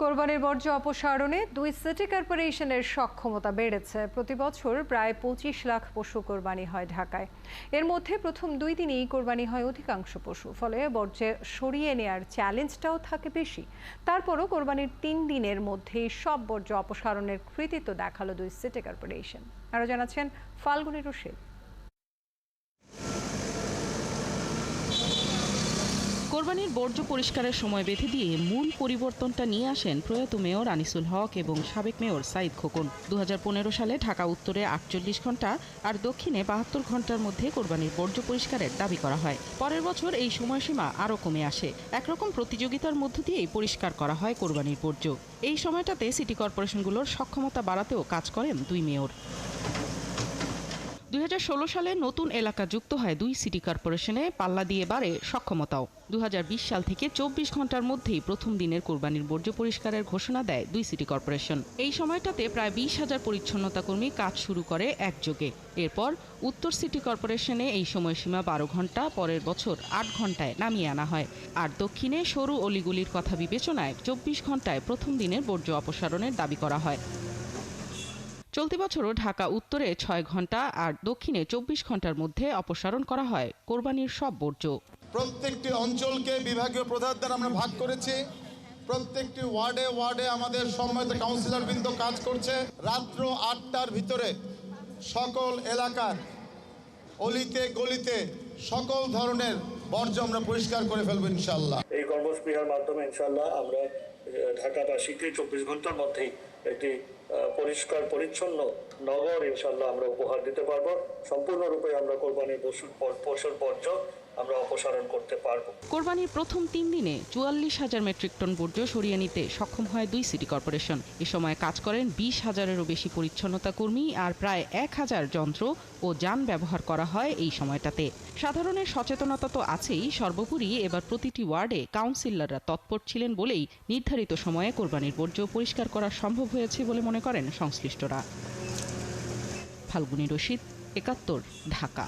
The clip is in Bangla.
কোরবানির বর্জ্য অপসারণে 2 সিটি কর্পোরেশনের সক্ষমতা বেড়েছে। প্রতি বছর প্রায় 25 লাখ পশু কোরবানি হয় ঢাকায়। এর মধ্যে প্রথম 2 দিনেই কোরবানি হয় অধিকাংশ পশু, ফলে বর্জ্য সরিয়ে নেয়ার চ্যালেঞ্জটাও থাকে বেশি। তারপরও কোরবানির 3 দিনের মধ্যেই সব বর্জ্য অপসারণের কৃতিত্ব দেখালো 2 সিটি কর্পোরেশন। আরও জানাচ্ছেন ফাল্গুনী রশিদ। কোরবানির বর্জ্য পরিষ্কারের সময় বেঁধে দিয়ে মূল পরিবর্তনটা নিয়ে আসেন প্রয়াত মেয়র আনিসুল হক এবং সাবেক মেয়র সাইদ খোকন। 2015 সালে ঢাকা উত্তরে 48 ঘন্টা আর দক্ষিণে 72 ঘন্টার মধ্যে কোরবানির বর্জ্য পরিষ্কারের দাবি করা হয়। পরের বছর এই সময়সীমা আরও কমে আসে। একরকম প্রতিযোগিতার মধ্য দিয়েই পরিষ্কার করা হয় কোরবানির বর্জ্য। এই সময়টাতে সিটি কর্পোরেশনগুলোর সক্ষমতা বাড়াতেও কাজ করেন 2 মেয়র। 2016 সালে নতুন এলাকা যুক্ত হয় 2 সিটি কর্পোরেশনে, পাল্লা দিয়ে বাড়ে সক্ষমতাও। 2020 সাল থেকে 24 ঘন্টার মধ্যেই প্রথম দিনের কোরবানির বর্জ্য পরিষ্কারের ঘোষণা দেয় 2 সিটি কর্পোরেশন। এই সময়টাতে প্রায় 20,000 পরিচ্ছন্নতা কর্মী কাজ শুরু করে একযোগে। এরপর উত্তর সিটি কর্পোরেশনে এই সময়সীমা 12 ঘন্টা, পরের বছর 8 ঘন্টায় নামিয়ে আনা হয়। আর দক্ষিণে সরু অলিগুলির কথা বিবেচনায় 24 ঘন্টায় প্রথম দিনের বর্জ্য অপসারণের দাবি করা হয়। চলতি বছরও ঢাকা উত্তরে 6 ঘন্টা আর দক্ষিণে 24 ঘন্টার মধ্যে অপসারণ করা হয় কোরবানির সব বর্জ্য। প্রত্যেকটি অঞ্চলকে বিভাগীয় প্রধান দ্বারা আমরা ভাগ করেছি। প্রত্যেকটি ওয়ার্ডে ওয়ার্ডে আমাদের সম্মানিত কাউন্সিলরবৃন্দ কাজ করছে। রাত্র 8টার ভিতরে সকল এলাকার অলিতে গলিতে সকল ধরনের বর্জ্য আমরা পরিষ্কার করে ফেলবো ইনশাআল্লাহ। এই কর্মসূচির মাধ্যমে ইনশাআল্লাহ আমরা ঢাকাবাসীকে 24 ঘন্টার মধ্যেই একটি পরিষ্কার পরিচ্ছন্ন নগর ইনশাআল্লাহ আমরা উপহার দিতে পারবো। সম্পূর্ণরূপে আমরা কোরবানির পশুর বর্জ্য আমরা অপসারণ করতে পারবো। কোরবানির প্রথম 3 দিনে 44,000 মেট্রিক টন বর্জ্য সরিয়ে নিতে সক্ষম হয় 2 সিটি কর্পোরেশন। এ সময় কাজ করেন 20,000-এরও বেশি পরিচ্ছন্নতা কর্মী আর প্রায় 1,000 যন্ত্র ও যান ব্যবহার করা হয় এই সময়টাতে। সাধারণের সচেতনতা তো আছেই, সর্বোপরি এবার প্রতিটি ওয়ার্ডে কাউন্সিলররা তৎপর ছিলেন বলেই নির্ধারিত সময়ে কোরবানির বর্জ্য পরিষ্কার করা সম্ভব হয়েছে বলে মনে করেন সংশ্লিষ্টরা। ফাল্গুনী রশিদ, 71, ঢাকা।